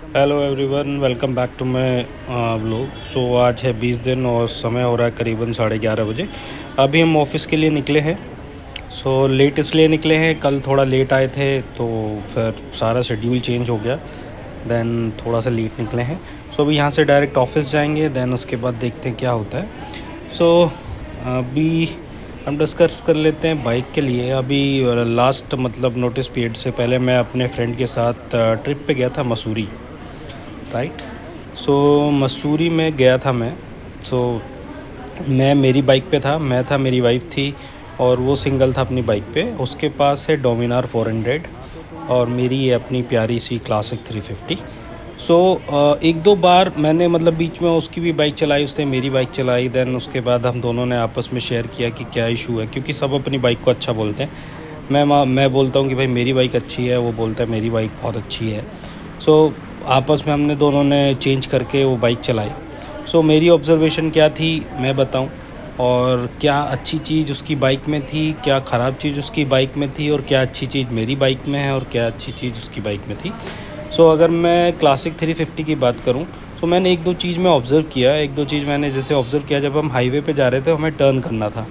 Hello everyone, welcome back to my vlog. So आज है 20 दिन और समय हो रहा है करीबन 11:30 बजे। अभी हम ऑफिस के लिए निकले हैं। सो लेट इसलिए निकले हैं, कल थोड़ा लेट आए थे तो फिर सारा शेड्यूल चेंज हो गया। देन थोड़ा सा लेट निकले हैं। सो अभी यहाँ से डायरेक्ट ऑफिस जाएंगे, देन उसके बाद देखते हैं क्या होता है। सो अभी हम डिस्कस कर लेते हैं बाइक के लिए। अभी लास्ट मतलब नोटिस पीरियड से पहले मैं अपने फ्रेंड के साथ ट्रिप पे गया था मसूरी, राइट। सो मसूरी में गया था मैं। सो मैं मेरी बाइक पे था, मैं था, मेरी वाइफ थी और वो सिंगल था अपनी बाइक पे। उसके पास है डोमिनार 400 और मेरी है अपनी प्यारी सी क्लासिक 350। सो एक दो बार मैंने मतलब बीच में उसकी भी बाइक चलाई, उसने मेरी बाइक चलाई। देन उसके बाद हम दोनों ने आपस में शेयर किया कि क्या इशू है, क्योंकि सब अपनी बाइक को अच्छा बोलते हैं। मैं बोलता हूँ कि भाई मेरी बाइक अच्छी है, वो बोलता है मेरी बाइक बहुत अच्छी है। सो आपस में हमने दोनों ने चेंज करके वो बाइक चलाई। सो मेरी ऑब्ज़र्वेशन क्या थी मैं बताऊं, और क्या अच्छी चीज़ उसकी बाइक में थी, क्या ख़राब चीज़ उसकी बाइक में थी, और क्या अच्छी चीज़ मेरी बाइक में है और क्या अच्छी चीज़ उसकी बाइक में थी। सो अगर मैं क्लासिक 350 की बात करूं तो मैंने एक दो चीज़ में ऑब्ज़र्व किया। एक दो चीज़ मैंने जैसे ऑब्ज़र्व किया, जब हम हाईवे पे जा रहे थे हमें टर्न करना था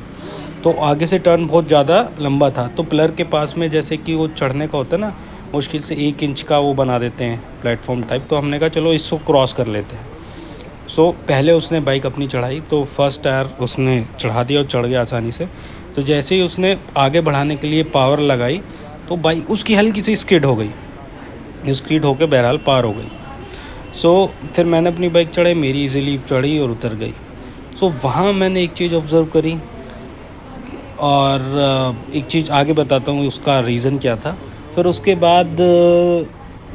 तो आगे से टर्न बहुत ज़्यादा लंबा था। तो पिलर के पास में जैसे कि वो चढ़ने का होता है ना, मुश्किल से 1 इंच का वो बना देते हैं प्लेटफॉर्म टाइप। तो हमने कहा चलो इसको क्रॉस कर लेते हैं। सो पहले उसने बाइक अपनी चढ़ाई तो फर्स्ट टायर उसने चढ़ा दिया और चढ़ गया आसानी से। तो जैसे ही उसने आगे बढ़ाने के लिए पावर लगाई तो बाइक उसकी हल्की सी स्किड हो गई, स्किड होकर बहरहाल पार हो गई। सो फिर मैंने अपनी बाइक चढ़ाई, मेरी इजीली चढ़ी और उतर गई। सो वहाँ मैंने एक चीज़ ऑब्ज़र्व करी, और एक चीज़ आगे बताता हूँ उसका रीज़न क्या था। फिर उसके बाद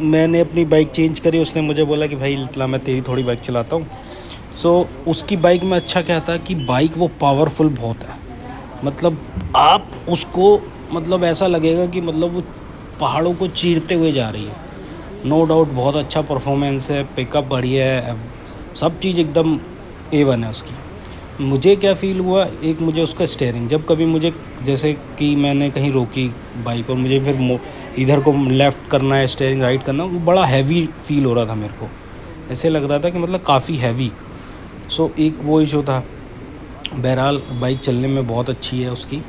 मैंने अपनी बाइक चेंज करी। उसने मुझे बोला कि भाई इतना मैं तेरी थोड़ी बाइक चलाता हूँ। सो उसकी बाइक में अच्छा क्या था कि बाइक वो पावरफुल बहुत है। मतलब आप उसको मतलब ऐसा लगेगा कि मतलब वो पहाड़ों को चीरते हुए जा रही है। नो डाउट बहुत अच्छा परफॉर्मेंस है, पिकअप बढ़िया है, सब चीज़ एकदम A1 है उसकी। मुझे क्या फ़ील हुआ, एक मुझे उसका स्टीयरिंग, जब कभी मुझे जैसे कि मैंने कहीं रोकी बाइक और मुझे फिर इधर को लेफ़्ट करना है, स्टीयरिंग राइट करना, वो बड़ा हैवी फ़ील हो रहा था मेरे को। ऐसे लग रहा था कि मतलब काफ़ी हैवी। सो एक वो इशू था। बहरहाल बाइक चलने में बहुत अच्छी है उसकी,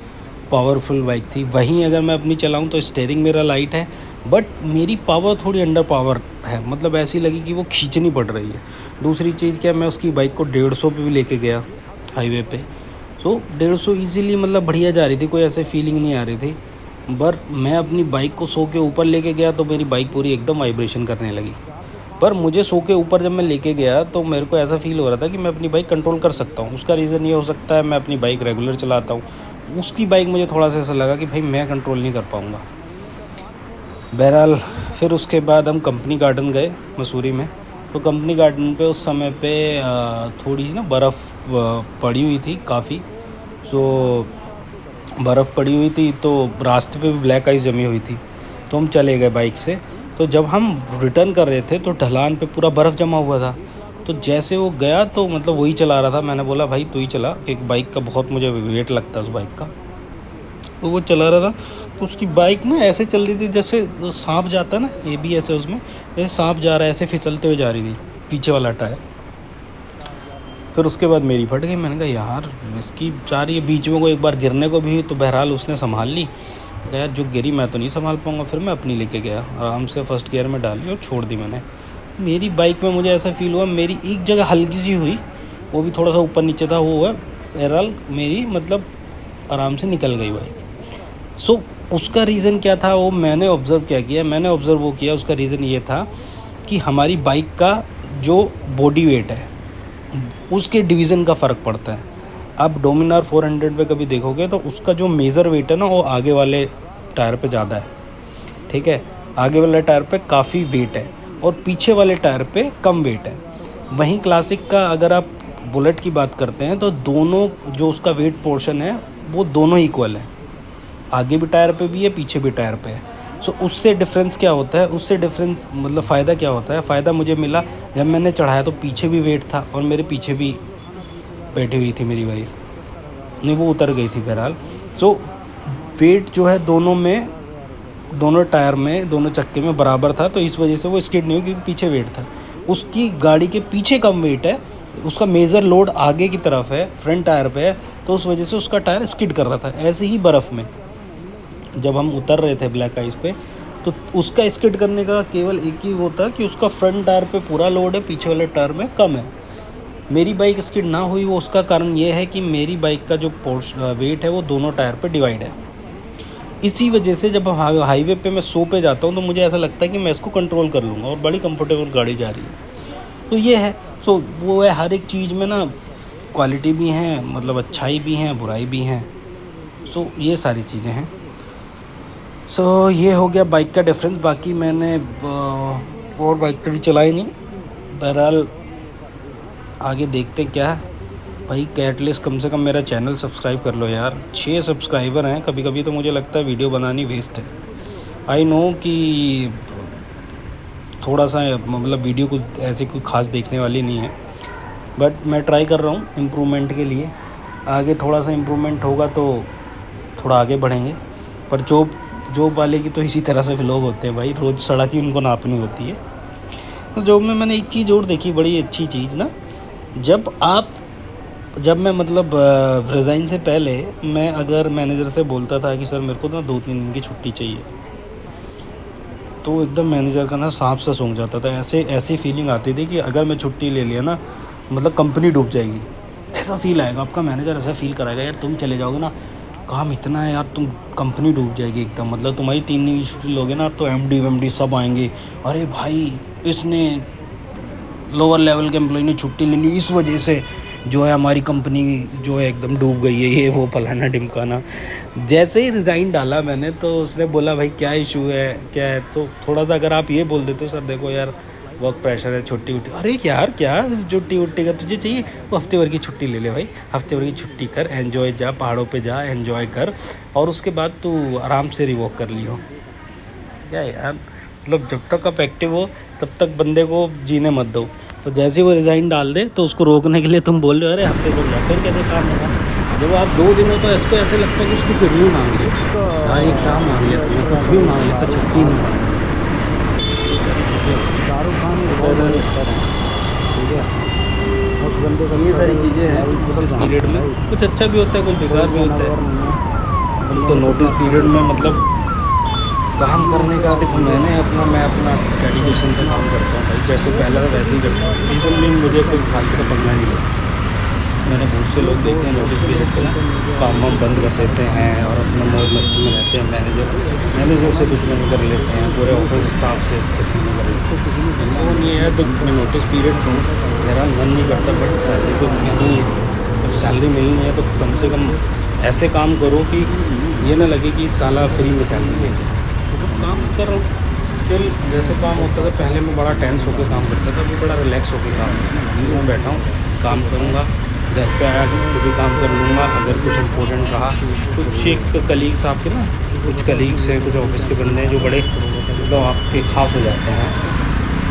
पावरफुल बाइक थी। वहीं अगर मैं अपनी चलाऊं तो स्टीयरिंग मेरा लाइट है, बट मेरी पावर थोड़ी अंडर पावर है। मतलब ऐसी लगी कि वो खींचनी पड़ रही है। दूसरी चीज़ क्या, मैं उसकी बाइक को 150 पे भी लेके गया हाईवे पे। सो 150 ईज़िली मतलब बढ़िया जा रही थी, कोई ऐसे फीलिंग नहीं आ रही थी। पर मैं अपनी बाइक को 100 के ऊपर लेके गया तो मेरी बाइक पूरी एकदम वाइब्रेशन करने लगी। पर मुझे 100 के ऊपर जब मैं लेके गया तो मेरे को ऐसा फ़ील हो रहा था कि मैं अपनी बाइक कंट्रोल कर सकता हूँ। उसका रीज़न ये हो सकता है मैं अपनी बाइक रेगुलर चलाता हूँ। उसकी बाइक मुझे थोड़ा सा ऐसा लगा कि भाई मैं कंट्रोल नहीं कर पाऊँगा। बहरहाल फिर उसके बाद हम कंपनी गार्डन गए मसूरी में। तो कंपनी गार्डन पे उस समय पे थोड़ी ना बर्फ़ पड़ी हुई थी काफ़ी। सो बर्फ़ पड़ी हुई थी तो रास्ते पे भी ब्लैक आइस जमी हुई थी। तो हम चले गए बाइक से। तो जब हम रिटर्न कर रहे थे तो ढलान पे पूरा बर्फ़ जमा हुआ था। तो जैसे वो गया तो मतलब वही चला रहा था। मैंने बोला भाई तू ही चला, क्योंकि बाइक का बहुत मुझे वेट लगता है उस बाइक का। तो वो चला रहा था तो उसकी बाइक ना ऐसे चल रही थी जैसे सांप जाता है ना, ये भी ऐसे उसमें जैसे सांप जा रहा है, ऐसे फिसलते हुए जा रही थी पीछे वाला टायर। फिर उसके बाद मेरी फट गई। मैंने कहा यार इसकी जा रही है, बीच में को एक बार गिरने को भी हुई तो बहरहाल उसने संभाल ली। कहा यार जो गिरी मैं तो नहीं संभाल पाऊँगा। फिर मैं अपनी लेके गया, आराम से फर्स्ट गियर में डाली और छोड़ दी मैंने। मेरी बाइक में मुझे ऐसा फील हुआ मेरी एक जगह हल्की सी हुई, वो भी थोड़ा सा ऊपर नीचे था, वो हुआ बहरहाल मेरी मतलब आराम से निकल गई बाइक। सो उसका रीज़न क्या था वो मैंने ऑब्ज़र्व क्या किया, मैंने ऑब्ज़र्व वो किया। उसका रीज़न ये था कि हमारी बाइक का जो बॉडी वेट है उसके डिवीज़न का फ़र्क पड़ता है। आप डोमिनार 400 पे कभी देखोगे तो उसका जो मेजर वेट है ना वो आगे वाले टायर पे ज़्यादा है, ठीक है। आगे वाले टायर पे काफ़ी वेट है और पीछे वाले टायर पे कम वेट है। वहीं क्लासिक का अगर आप बुलेट की बात करते हैं तो दोनों जो उसका वेट पोर्शन है वो दोनों इक्वल है। आगे भी टायर पे भी है, पीछे भी टायर पे है। सो उससे डिफरेंस क्या होता है, उससे डिफरेंस मतलब फ़ायदा क्या होता है, फ़ायदा मुझे मिला जब मैंने चढ़ाया तो पीछे भी वेट था और मेरे पीछे भी बैठी हुई थी मेरी वाइफ, नहीं वो उतर गई थी बहरहाल। सो वेट जो है दोनों में दोनों टायर में, दोनों चक्के में बराबर था, तो इस वजह से वो स्किड नहीं हुई क्योंकि पीछे वेट था। उसकी गाड़ी के पीछे कम वेट है, उसका मेजर लोड आगे की तरफ है, फ्रंट टायर पे है, तो उस वजह से उसका टायर स्किड कर रहा था। ऐसे ही बर्फ़ में जब हम उतर रहे थे ब्लैक आइस पे, तो उसका स्किड करने का केवल एक ही वो था कि उसका फ्रंट टायर पे पूरा लोड है, पीछे वाले टायर में कम है। मेरी बाइक स्किड ना हुई, वो उसका कारण ये है कि मेरी बाइक का जो वेट है वो दोनों टायर पे डिवाइड है। इसी वजह से जब हाईवे पे मैं 100 पे जाता हूँ तो मुझे ऐसा लगता है कि मैं इसको कंट्रोल कर लूँगा, और बड़ी कंफर्टेबल गाड़ी जा रही है। तो ये है, सो वो है, हर एक चीज़ में ना क्वालिटी भी हैं, मतलब अच्छाई भी हैं, बुराई भी हैं। सो ये सारी चीज़ें हैं। सो ये हो गया बाइक का डिफरेंस। बाकी मैंने और बाइक कभी चलाई नहीं। बहरहाल आगे देखते हैं क्या है। भाई एटलीस्ट कम से कम मेरा चैनल सब्सक्राइब कर लो यार, 6 सब्सक्राइबर हैं। कभी कभी तो मुझे लगता है वीडियो बनानी वेस्ट है। आई नो कि थोड़ा सा मतलब वीडियो कुछ ऐसे कोई ख़ास देखने वाली नहीं है, बट मैं ट्राई कर रहा हूँ इम्प्रूवमेंट के लिए। आगे थोड़ा सा इम्प्रूवमेंट होगा तो थोड़ा आगे बढ़ेंगे। पर जॉब वाले की तो इसी तरह से व्लॉग होते हैं भाई, रोज़ सड़क ही उनको नापनी होती है। तो जॉब में मैंने एक चीज़ और देखी, बड़ी अच्छी चीज़ ना, जब मैं मतलब रिज़ाइन से पहले मैं अगर मैनेजर से बोलता था कि सर मेरे को ना 2-3 दिन की छुट्टी चाहिए, तो एकदम मैनेजर का ना सांप सा सूंघ जाता था। ऐसी फीलिंग आती थी कि अगर मैं छुट्टी ले लिया ना, मतलब कंपनी डूब जाएगी, ऐसा फील आएगा। आपका मैनेजर ऐसा फील कराएगा, यार तुम चले जाओगे ना, काम इतना है यार, तुम कंपनी डूब जाएगी एकदम। मतलब तुम्हारी 3 दिन की छुट्टी लोगे ना तो एमडी सब आएंगे, अरे भाई इसने लोअर लेवल के एम्प्लॉय ने छुट्टी ले ली, इस वजह से जो है हमारी कंपनी जो है एकदम डूब गई है, ये वो फलाना ढिमकाना। जैसे ही रिज़ाइन डाला मैंने तो उसने बोला भाई क्या इशू है, क्या है। तो थोड़ा सा अगर आप ये बोल देते हो सर देखो यार वर्क प्रेशर है, छुट्टी वुट्टी, अरे यार क्या छुट्टी वुट्टी का तुझे चाहिए, वो हफ्ते भर की छुट्टी ले ले भाई, हफ्ते भर की छुट्टी कर, एन्जॉय जा, पहाड़ों पे जा, एन्जॉय कर, और उसके बाद तू आराम से रिवॉक कर लियो। क्या यार, मतलब जब तक आप एक्टिव हो तब तक बंदे को जीने मत दो। तो जैसे ही वो रिज़ाइन डाल दे तो उसको रोकने के लिए तुम बोल रहे हो अरे हफ्ते भर जा, फिर कैसे काम होगा। जब आप 2 दिन हो तो इसको ऐसे लगता है कि उसकी किडनी मांग ली, यार ये क्या मांग लिया तुमने, कुछ भी मांग लिया तो छुट्टी नहीं मांग ली। ये सारी चीज़ें, ये सारी चीज़ें हैं नोटिस पीरियड में। कुछ अच्छा भी होता है, कुछ बेकार भी होता है। तो नोटिस पीरियड में मतलब काम करने का, देखो मैं अपना डेडिकेशन से काम करता हूँ भाई, जैसे पहले था वैसे ही करता हूँ। रिसेंटली मुझे कोई फालतू का पंगा नहीं लगा। मैंने बहुत से लोग देखे हैं नोटिस पीरियड पे ना काम वाम बंद कर देते हैं और अपना मौज मस्ती में रहते हैं। मैनेजर से दुश्मनी कर लेते हैं, पूरे ऑफिस स्टाफ से दुश्मनी कर लेते हैं। वो नहीं है तो मैं नोटिस पीरियड को मेरा मन नहीं करता, बट सैलरी तो मिलनी है। जब सैलरी मिलनी है तो कम से कम ऐसे काम करो कि ये ना लगे कि साला फ्री में सैलरी लेके तो काम कर रहा हूँ। चल जैसे काम होता था पहले मैं बड़ा टेंस होकर काम करता था, अभी बड़ा रिलैक्स होकर काम करता हूँ। मैं बैठा हूँ, काम करूँगा, घर पे आया तो भी काम कर लूँगा। अगर कुछ इम्पोर्टेंट रहा, कुछ एक कलीग्स आपके ना, कुछ कलीग्स हैं, कुछ ऑफिस के बंदे हैं जो बड़े मतलब आपके ख़ास हो जाते हैं,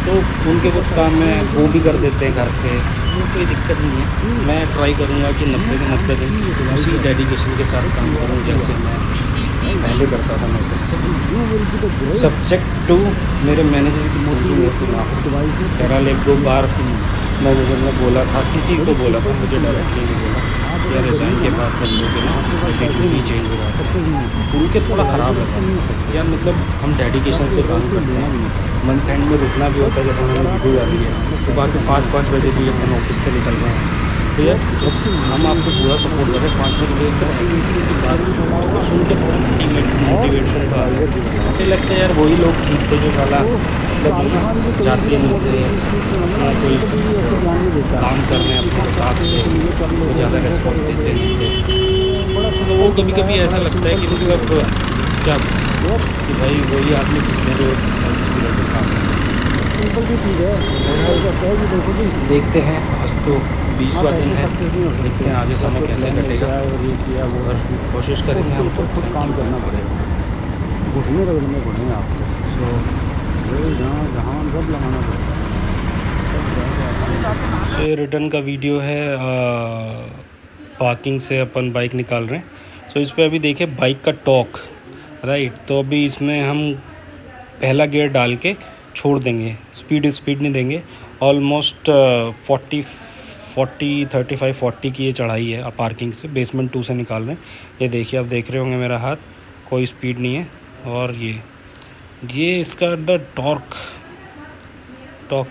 तो उनके कुछ काम में वो भी कर देते हैं घर पे, वो कोई दिक्कत नहीं है। मैं ट्राई करूँगा कि 90 के 90 दिन उसी डेडिकेशन के साथ काम करूँ जैसे मैं पहले करता था नोटिस से। सब्जेक्ट टू मेरे मैनेजर की छुट्टी में से ना हो। बहरहाल 1-2 बार मैनेजर ने बोला था, किसी को बोला था, मुझे डायरेक्टली नहीं बोला कि यार रिज़ाइन के बाद बंदों के ना ड्यूटी चेंज हो रहा था। सुन के थोड़ा ख़राब लगा यार, मतलब हम डेडिकेशन से काम करते हैं, मंथ एंड में रुकना भी होता है, जैसे मैंने वीडियो डाली है सुबह के 5-5 बजे भी अपन ऑफिस से निकल रहे हैं। तो यार जब हम आपको पूरा सपोर्ट करें 5 बजे, फिर एक्टिविटी की बात सुन के थोड़ा मोटिवेशन तो आ गया। मुझे लगता है यार वही लोग ठीक थे जो साला मतलब जो ना जाते नहीं थे, अपना कोई काम कर रहे हैं अपने हिसाब से, वो ज़्यादा रिस्पॉन्स देते नहीं थे। तो वो कभी कभी ऐसा लगता है कि मतलब क्या कि भाई वही आदमी जो काम देखते हैं। आज तो 20वां दिन है, देखते हैं आगे समय कैसे कटेगा और कोशिश करेंगे हम तो काम करना पड़ेगा। घुटने पड़ेंगे आपको, जहाँ सब लगाना पड़ेगा। ये रिटर्न का वीडियो है, पार्किंग से अपन बाइक निकाल रहे हैं। सो इस पर अभी देखिए बाइक का टॉर्क राइट। तो अभी इसमें हम पहला गियर डाल के छोड़ देंगे, स्पीड नहीं देंगे। ऑलमोस्ट 40 की ये चढ़ाई है पार्किंग से, बेसमेंट 2 से निकाल रहे हैं। ये देखिए, आप देख रहे होंगे मेरा हाथ, कोई स्पीड नहीं है। और ये इसका टॉर्क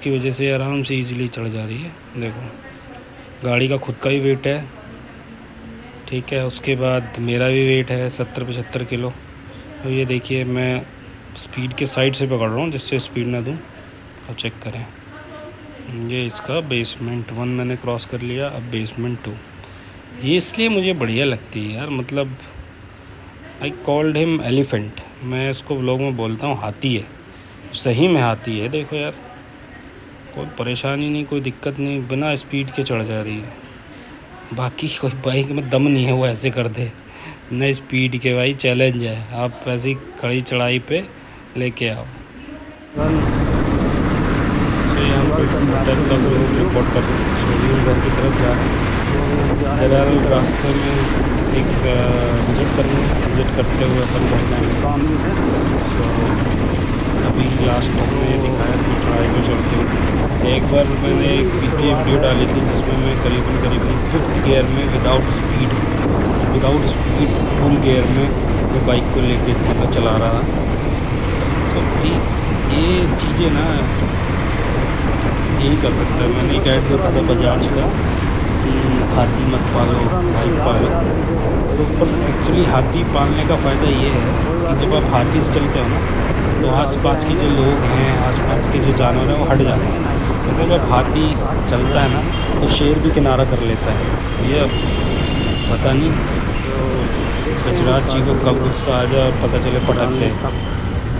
की वजह से आराम से इजीली चढ़ जा रही है। देखो, गाड़ी का खुद का ही वेट है, ठीक है। उसके बाद मेरा भी वेट है 70-75 किलो। तो ये देखिए, मैं स्पीड के साइड से पकड़ रहा हूँ जिससे स्पीड ना दूँ। अब चेक करें, ये इसका बेसमेंट 1 मैंने क्रॉस कर लिया, अब बेसमेंट 2। ये इसलिए मुझे बढ़िया लगती है यार, मतलब आई कॉल्ड हिम एलिफेंट। मैं इसको व्लॉग में बोलता हूँ हाथी है, सही में हाथी है। देखो यार, कोई परेशानी नहीं, कोई दिक्कत नहीं, बिना स्पीड के चढ़ जा रही है। बाकी कोई बाइक में दम नहीं है वो ऐसे कर दे, न स्पीड के। भाई चैलेंज है, आप ऐसी खड़ी चढ़ाई पे लेके आओ। होटल का लोग रिपोर्ट कर रहे हैं, सोनी घर की तरफ जा रहे हैं। फिलहाल रास्ते में एक विज़िट करते हुए अपन घर जाएंगे। सो अभी लास्ट हमने ये दिखाया कि चढ़ाई में चढ़ते हुए। एक बार मैंने एक वीडियो डाली थी जिसमें मैं करीबन 5th गियर में विदाउट स्पीड फुल गियर में मैं बाइक को लेके मतलब चला रहा था। तो भाई ये चीज़ें ना यही कर सकता है। मैंने एक ऐड देखा था बजाज का, हाथी मत पालो बाइक पालो। तो पर एक्चुअली हाथी पालने का फ़ायदा ये है कि जब आप हाथी से चलते हो ना, तो आसपास के जो लोग हैं, आसपास के जो जानवर हैं वो हट जाते हैं। लेकिन जब हाथी चलता है ना, तो शेर भी किनारा कर लेता है। ये पता नहीं गजराज जी को कब गुस्सा आ जाए, पता चले पटक दे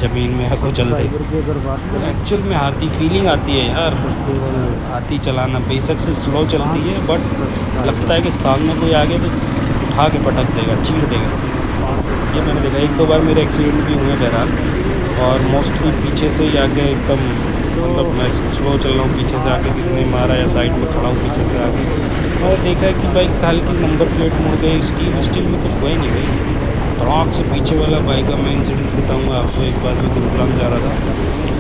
ज़मीन में है को चल दे। एक्चुअल में हाथी फीलिंग आती है यार, हाथी चलाना बेशक से स्लो चलती है, बट लगता है कि सामने कोई आगे तो उठा के पटक देगा, चीर देगा। ये मैंने देखा, 1-2 बार मेरे एक्सीडेंट भी हुए बहरहाल, और मोस्टली पीछे से ही आके एकदम, मतलब मैं स्लो चल रहा हूँ, पीछे से आके किसी ने मारा, या साइड में खड़ा हूँ पीछे से आके, मैंने देखा है कि बाइक हल्की नंबर प्लेट मुड़ गई, स्टील में कुछ हुआ ही नहीं भाई। धड़ाक से पीछे वाला बाइक का मैं इंसिडेंट बताऊंगा आपको। एक बार मैं गुरुग्राम जा रहा था,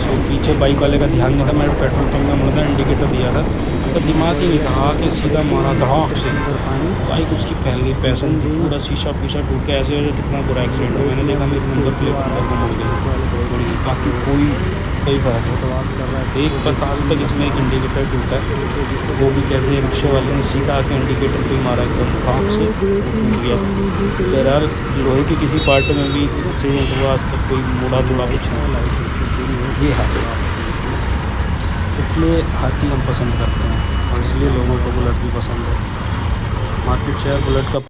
तो पीछे बाइक वाले का ध्यान नहीं था, मैंने पेट्रोल पंप में मुड़ा, इंडिकेटर दिया था, तो दिमाग ही नहीं था, आके सीधा मारा धड़ाक से, बाइक उसकी फैल गई, पैसन की पूरा शीशा टूट के ऐसे कितना बुरा एक्सीडेंट हुआ। मैंने देखा मेरी नंबर प्लेट अंदर को मुड़ गई, बाकी कोई फ़र्क नहीं। एक बस आज तक इसमें एक इंडिकेटर टूटा है, वो भी कैसे रिक्शे वाले ने सीधा आके इंडिकेटर पे मारा, एकदम खाक से टूट गया। बहरहाल लोहे की किसी पार्ट में भी एक्सीडेंट हुआ, आज तक कोई मुड़ा कुछ नहीं। ये हाथी, इसलिए हाथी हम पसंद करते हैं, और इसलिए लोगों को बुलेट भी पसंद है। मार्केट शेयर बुलेट का